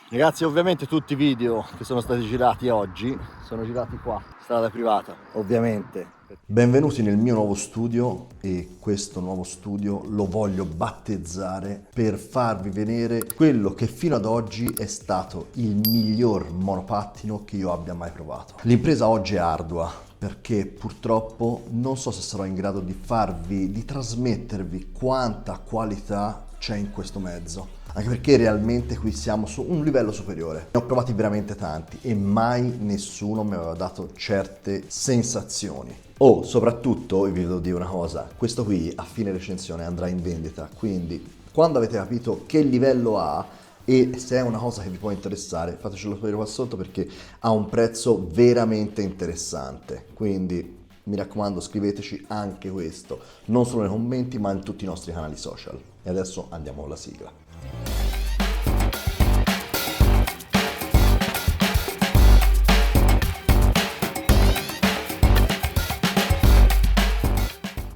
Ragazzi, ovviamente tutti i video che sono stati girati oggi sono girati qua, strada privata, ovviamente. Benvenuti nel mio nuovo studio e questo nuovo studio lo voglio battezzare per farvi vedere quello che fino ad oggi è stato il miglior monopattino che io abbia mai provato. L'impresa oggi è ardua perché purtroppo non so se sarò in grado di trasmettervi quanta qualità c'è in questo mezzo. Anche perché realmente qui siamo su un livello superiore. Ne ho provati veramente tanti e mai nessuno mi aveva dato certe sensazioni. Oh, soprattutto, vi devo dire una cosa, questo qui a fine recensione andrà in vendita, quindi quando avete capito che livello ha e se è una cosa che vi può interessare, fatecelo sapere qua sotto perché ha un prezzo veramente interessante. Quindi mi raccomando, scriveteci anche questo, non solo nei commenti ma in tutti i nostri canali social. E adesso andiamo alla sigla.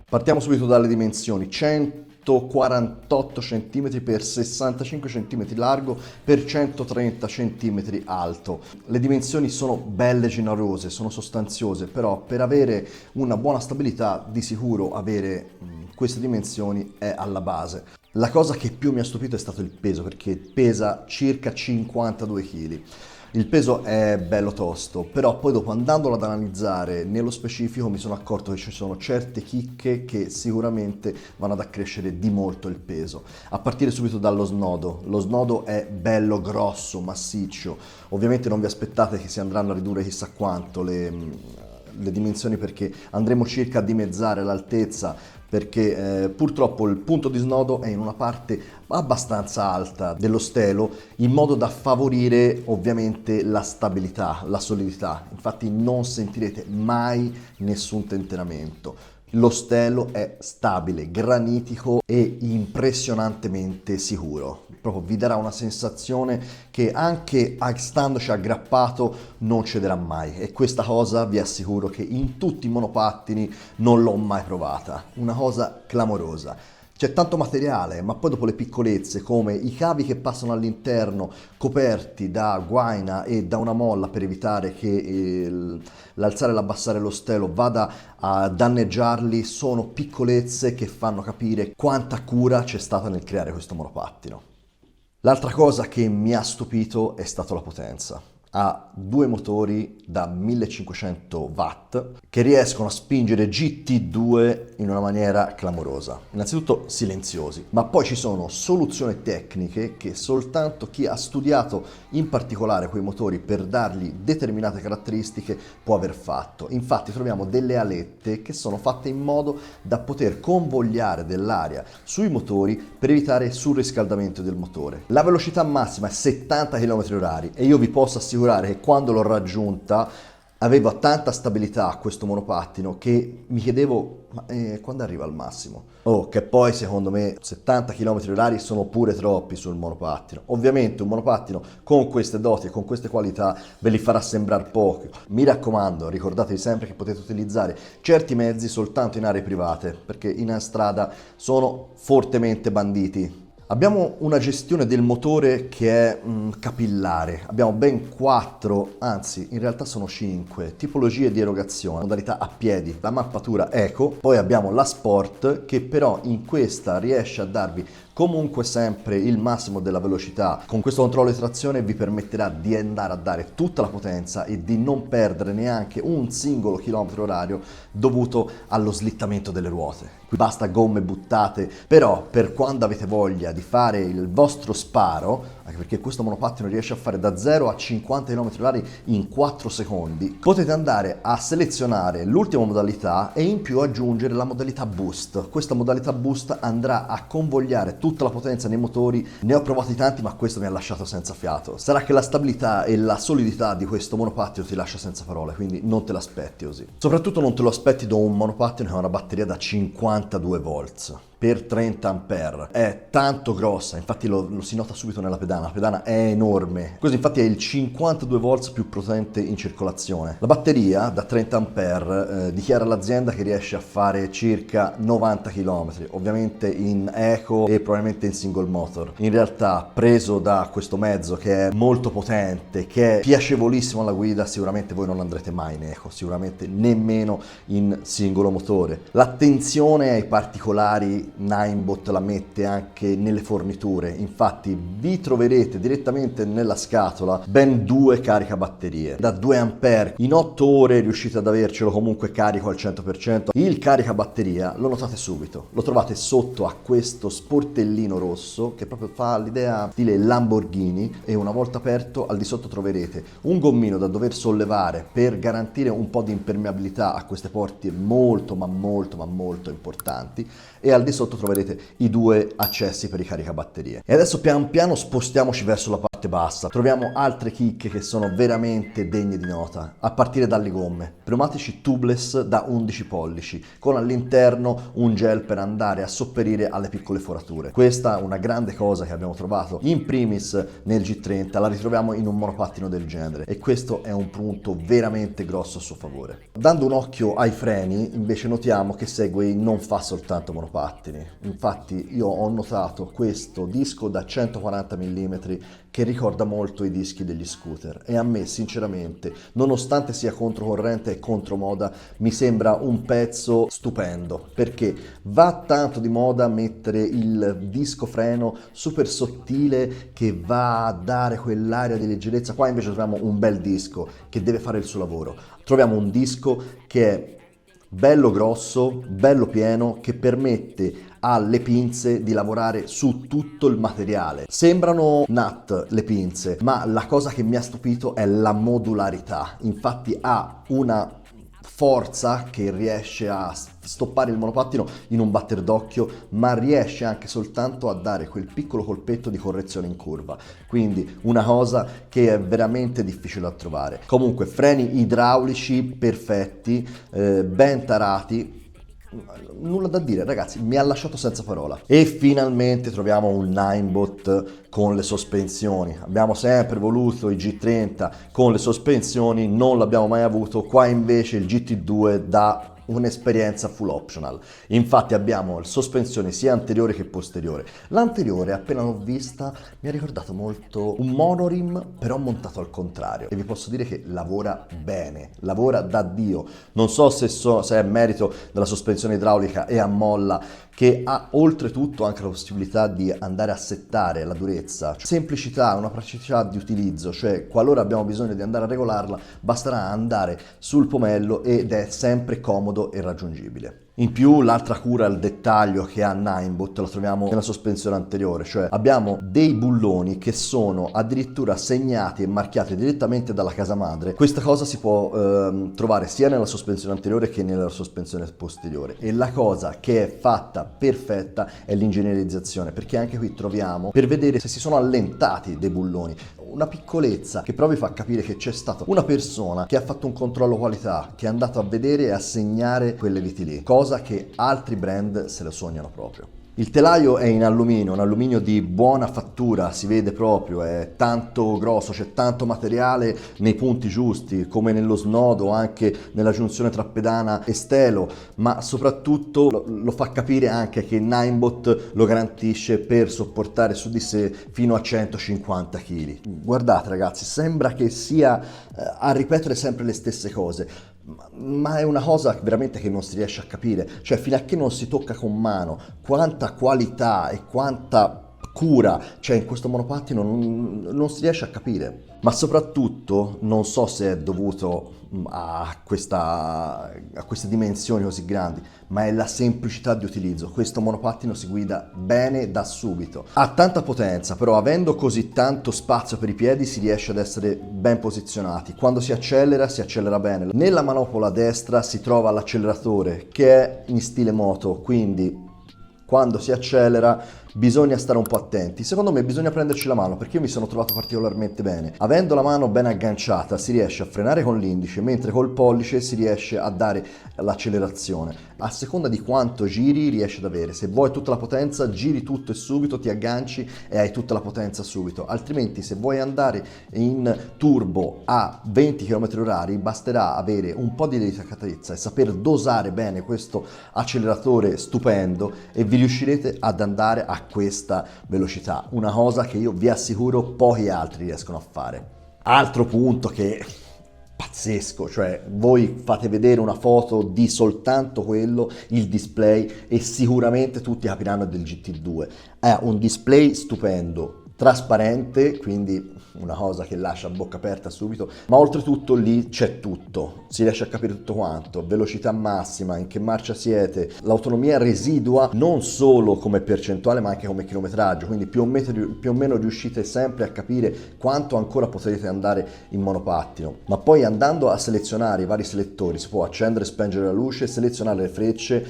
Partiamo subito dalle dimensioni: 148 cm per 65 cm largo per 130 cm alto. Le dimensioni sono belle generose, sono sostanziose, però per avere una buona stabilità di sicuro avere queste dimensioni è alla base. La cosa che più mi ha stupito è stato il peso, perché pesa circa 52 kg. Il peso è bello tosto, però poi dopo andandolo ad analizzare nello specifico mi sono accorto che ci sono certe chicche che sicuramente vanno ad accrescere di molto il peso. A partire subito dallo snodo. Lo snodo è bello grosso, massiccio. Ovviamente non vi aspettate che si andranno a ridurre chissà quanto le dimensioni, perché andremo circa a dimezzare l'altezza, perché purtroppo il punto di snodo è in una parte abbastanza alta dello stelo, in modo da favorire ovviamente la stabilità, la solidità. Infatti non sentirete mai nessun tentenamento. Lo stelo è stabile, granitico e impressionantemente sicuro. Proprio vi darà una sensazione che anche standoci aggrappato non cederà mai, e questa cosa vi assicuro che in tutti i monopattini non l'ho mai provata. Una cosa clamorosa. C'è tanto materiale, ma poi dopo le piccolezze, come i cavi che passano all'interno coperti da guaina e da una molla per evitare che l'alzare e l'abbassare lo stelo vada a danneggiarli, sono piccolezze che fanno capire quanta cura c'è stata nel creare questo monopattino. L'altra cosa che mi ha stupito è stata la potenza. Ha due motori da 1500 watt che riescono a spingere GT2 in una maniera clamorosa. Innanzitutto silenziosi, ma poi ci sono soluzioni tecniche che soltanto chi ha studiato in particolare quei motori per dargli determinate caratteristiche può aver fatto. Infatti troviamo delle alette che sono fatte in modo da poter convogliare dell'aria sui motori per evitare il surriscaldamento del motore. La velocità massima è 70 km/h e io vi posso assicurare che quando l'ho raggiunta avevo tanta stabilità questo monopattino che mi chiedevo quando arriva al massimo? Oh, che poi secondo me 70 km/h sono pure troppi sul monopattino. Ovviamente un monopattino con queste doti e con queste qualità ve li farà sembrare pochi. Mi raccomando, ricordatevi sempre che potete utilizzare certi mezzi soltanto in aree private, perché in strada sono fortemente banditi. Abbiamo una gestione del motore che è capillare. Abbiamo ben 4, anzi in realtà sono 5 tipologie di erogazione, modalità a piedi, la mappatura eco, poi abbiamo la sport che però in questa riesce a darvi comunque sempre il massimo della velocità. Con questo controllo di trazione vi permetterà di andare a dare tutta la potenza e di non perdere neanche un singolo chilometro orario dovuto allo slittamento delle ruote. Qui basta gomme buttate, però per quando avete voglia di fare il vostro sparo, anche perché questo monopattino riesce a fare da 0 a 50 km/h in 4 secondi, potete andare a selezionare l'ultima modalità e in più aggiungere la modalità boost. Questa modalità boost andrà a convogliare tutta la potenza nei motori. Ne ho provati tanti, ma questo mi ha lasciato senza fiato. Sarà che la stabilità e la solidità di questo monopattino ti lascia senza parole, quindi non te l'aspetti così. Soprattutto non te lo aspetti da un monopattino che ha una batteria da 52 volts. per 30 ampere. È tanto grossa, infatti lo si nota subito nella pedana, la pedana è enorme. Questo infatti è il 52 volts più potente in circolazione. La batteria da 30 ampere dichiara l'azienda che riesce a fare circa 90 km, ovviamente in eco e probabilmente in single motor. In realtà, preso da questo mezzo che è molto potente, che è piacevolissimo alla guida, sicuramente voi non andrete mai in eco, sicuramente nemmeno in singolo motore. L'attenzione ai particolari Ninebot la mette anche nelle forniture, infatti vi troverete direttamente nella scatola ben 2 caricabatterie da 2 ampere. In 8 ore riuscite ad avercelo comunque carico al 100%. Il caricabatteria lo notate subito, lo trovate sotto a questo sportellino rosso che proprio fa l'idea stile Lamborghini, e una volta aperto al di sotto troverete un gommino da dover sollevare per garantire un po' di impermeabilità a queste porte molto importanti, e al di sotto troverete i 2 accessi per i caricabatterie. E adesso pian piano spostiamoci verso la parte bassa. Troviamo altre chicche che sono veramente degne di nota, a partire dalle gomme. Pneumatici tubeless da 11 pollici, con all'interno un gel per andare a sopperire alle piccole forature. Questa è una grande cosa che abbiamo trovato in primis nel G30, la ritroviamo in un monopattino del genere, e questo è un punto veramente grosso a suo favore. Dando un occhio ai freni, invece, notiamo che Segway non fa soltanto monopattini. Infatti io ho notato questo disco da 140 mm che ricorda molto i dischi degli scooter, e a me sinceramente, nonostante sia controcorrente e contromoda, mi sembra un pezzo stupendo, perché va tanto di moda mettere il disco freno super sottile che va a dare quell'aria di leggerezza. Qua invece troviamo un bel disco che deve fare il suo lavoro. Troviamo un disco che è bello grosso, bello pieno, che permette alle pinze di lavorare su tutto il materiale. Sembrano nut le pinze, ma la cosa che mi ha stupito è la modularità. Infatti ha una forza che riesce a stoppare il monopattino in un batter d'occhio, ma riesce anche soltanto a dare quel piccolo colpetto di correzione in curva, quindi una cosa che è veramente difficile da trovare. Comunque freni idraulici perfetti, ben tarati, nulla da dire ragazzi, mi ha lasciato senza parola. E finalmente troviamo un Ninebot con le sospensioni. Abbiamo sempre voluto i G30 con le sospensioni, non l'abbiamo mai avuto. Qua invece il GT2 dà un'esperienza full optional. Infatti abbiamo sospensioni sia anteriore che posteriore. L'anteriore, appena l'ho vista, mi ha ricordato molto un monorim, però montato al contrario, e vi posso dire che lavora bene, lavora da Dio. Non so se è merito della sospensione idraulica e a molla, che ha oltretutto anche la possibilità di andare a settare la durezza. Semplicità, una praticità di utilizzo, cioè qualora abbiamo bisogno di andare a regolarla basterà andare sul pomello ed è sempre comodo e raggiungibile. In più l'altra cura al dettaglio che ha Ninebot la troviamo nella sospensione anteriore, cioè abbiamo dei bulloni che sono addirittura segnati e marchiati direttamente dalla casa madre. Questa cosa si può trovare sia nella sospensione anteriore che nella sospensione posteriore, e la cosa che è fatta perfetta è l'ingegnerizzazione, perché anche qui troviamo, per vedere se si sono allentati dei bulloni, una piccolezza che però vi fa capire che c'è stata una persona che ha fatto un controllo qualità, che è andato a vedere e a segnare quelle viti lì, cosa che altri brand se lo sognano proprio. Il telaio è in alluminio, un alluminio di buona fattura, si vede proprio, è tanto grosso, c'è tanto materiale nei punti giusti, come nello snodo, anche nella giunzione tra pedana e stelo, ma soprattutto lo fa capire anche che Ninebot lo garantisce per sopportare su di sé fino a 150 kg. Guardate ragazzi, sembra che sia a ripetere sempre le stesse cose, ma è una cosa veramente che non si riesce a capire, cioè fino a che non si tocca con mano quanta qualità e quanta cura c'è in questo monopattino non si riesce a capire. Ma soprattutto non so se è dovuto a queste dimensioni così grandi, ma è la semplicità di utilizzo. Questo monopattino si guida bene da subito, ha tanta potenza, però avendo così tanto spazio per i piedi si riesce ad essere ben posizionati. Quando si accelera bene. Nella manopola destra si trova l'acceleratore che è in stile moto, quindi quando si accelera bisogna stare un po' attenti. Secondo me bisogna prenderci la mano, perché io mi sono trovato particolarmente bene. Avendo la mano ben agganciata si riesce a frenare con l'indice, mentre col pollice si riesce a dare l'accelerazione. A seconda di quanto giri riesci ad avere. Se vuoi tutta la potenza, giri tutto e subito, ti agganci e hai tutta la potenza subito. Altrimenti, se vuoi andare in turbo a 20 km/h, basterà avere un po' di delicatezza e saper dosare bene questo acceleratore stupendo e vi riuscirete ad andare a questa velocità. Una cosa che io vi assicuro pochi altri riescono a fare. Altro punto che pazzesco, cioè voi fate vedere una foto di soltanto quello, il display, e sicuramente tutti capiranno del GT2. È un display stupendo, trasparente, quindi una cosa che lascia a bocca aperta subito, ma oltretutto lì c'è tutto, si riesce a capire tutto quanto, velocità massima, in che marcia siete, l'autonomia residua non solo come percentuale ma anche come chilometraggio, quindi più o meno riuscite sempre a capire quanto ancora potrete andare in monopattino. Ma poi andando a selezionare i vari selettori si può accendere e spengere la luce, selezionare le frecce,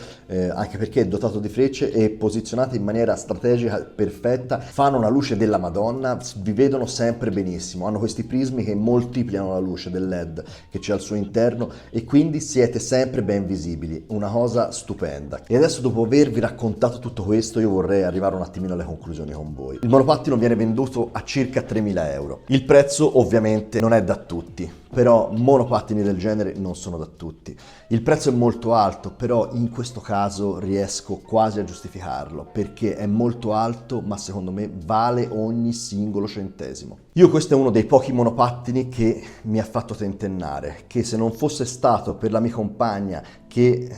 anche perché è dotato di frecce e posizionate in maniera strategica perfetta, fanno una luce della Madonna, vi vedono sempre benissimo, hanno questi prismi che moltiplicano la luce del LED che c'è al suo interno e quindi siete sempre ben visibili, una cosa stupenda. E adesso, dopo avervi raccontato tutto questo, io vorrei arrivare un attimino alle conclusioni con voi. Il monopattino viene venduto a circa 3.000 euro. Il prezzo ovviamente non è da tutti, però monopattini del genere non sono da tutti. Il prezzo è molto alto, però in questo caso riesco quasi a giustificarlo, perché è molto alto, ma secondo me vale ogni singolo centesimo. Io questo è uno dei pochi monopattini che mi ha fatto tentennare, che se non fosse stato per la mia compagna che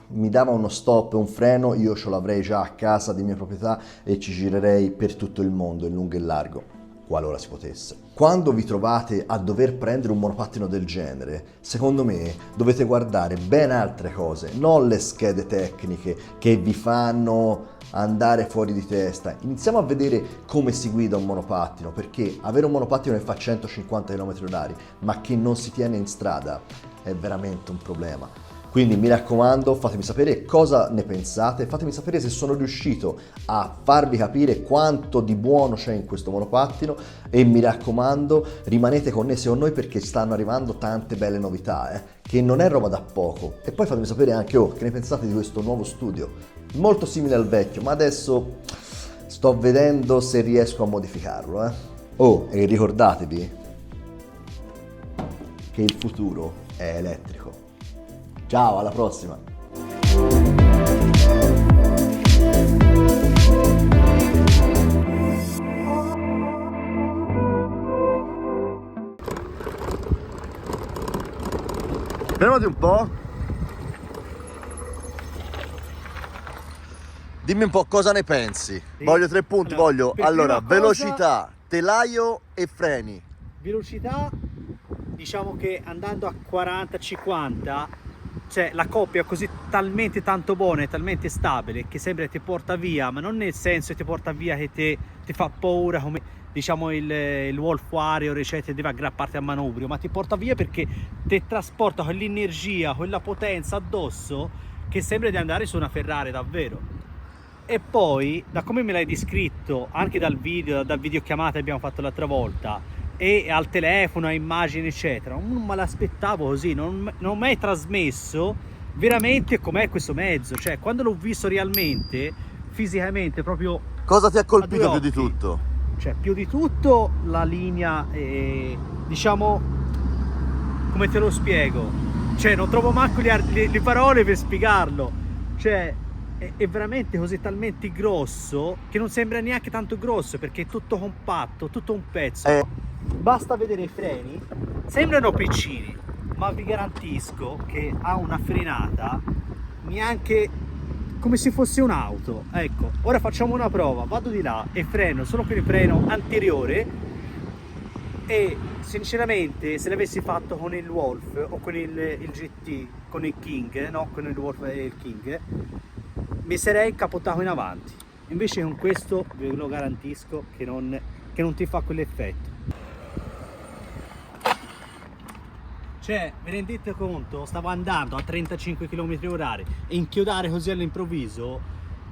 mi dava uno stop e un freno, io ce l'avrei già a casa di mia proprietà e ci girerei per tutto il mondo, in lungo e in largo, qualora si potesse. Quando vi trovate a dover prendere un monopattino del genere, secondo me dovete guardare ben altre cose, non le schede tecniche che vi fanno andare fuori di testa. Iniziamo a vedere come si guida un monopattino, perché avere un monopattino che fa 150 km/h ma che non si tiene in strada è veramente un problema. Quindi mi raccomando, fatemi sapere cosa ne pensate, fatemi sapere se sono riuscito a farvi capire quanto di buono c'è in questo monopattino e mi raccomando, rimanete connessi con noi perché stanno arrivando tante belle novità, che non è roba da poco. E poi fatemi sapere anche che ne pensate di questo nuovo studio, molto simile al vecchio, ma adesso sto vedendo se riesco a modificarlo. Oh, e ricordatevi che il futuro è elettrico. Ciao, alla prossima! Fermati un po'. Dimmi un po' cosa ne pensi. Sì. Voglio 3 punti, allora velocità, telaio e freni. Velocità, diciamo che andando a 40-50, cioè la coppia è così talmente tanto buona e talmente stabile che sembra ti porta via, ma non nel senso che ti porta via che ti fa paura come diciamo il Wolf Warrior, eccetera, deve aggrapparti al manubrio, ma ti porta via perché ti trasporta quell'energia, quella potenza addosso che sembra di andare su una Ferrari davvero. E poi, da come me l'hai descritto, anche dal videochiamata che abbiamo fatto l'altra volta, e al telefono, a immagini eccetera, non me l'aspettavo così, non ho mai trasmesso veramente com'è questo mezzo, cioè quando l'ho visto realmente, fisicamente proprio. Cosa ti ha colpito più di tutto? Cioè più di tutto la linea, diciamo, come te lo spiego, cioè non trovo manco le parole per spiegarlo, cioè è veramente così talmente grosso che non sembra neanche tanto grosso perché è tutto compatto, tutto un pezzo. Basta vedere i freni, sembrano piccini, ma vi garantisco che ha una frenata neanche come se fosse un'auto. Ecco, ora facciamo una prova, vado di là e freno solo con il freno anteriore e sinceramente se l'avessi fatto con il Wolf o con il GT, con il King, no, con il Wolf e il King, mi sarei capotato in avanti. Invece con questo ve lo garantisco che non ti fa quell'effetto. Cioè, vi rendete conto? Stavo andando a 35 km/h e inchiodare così all'improvviso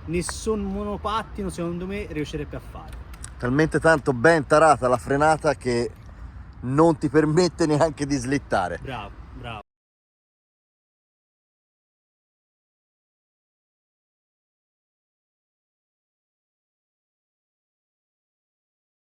nessun monopattino secondo me riuscirebbe a fare. Talmente tanto ben tarata la frenata che non ti permette neanche di slittare. Bravo.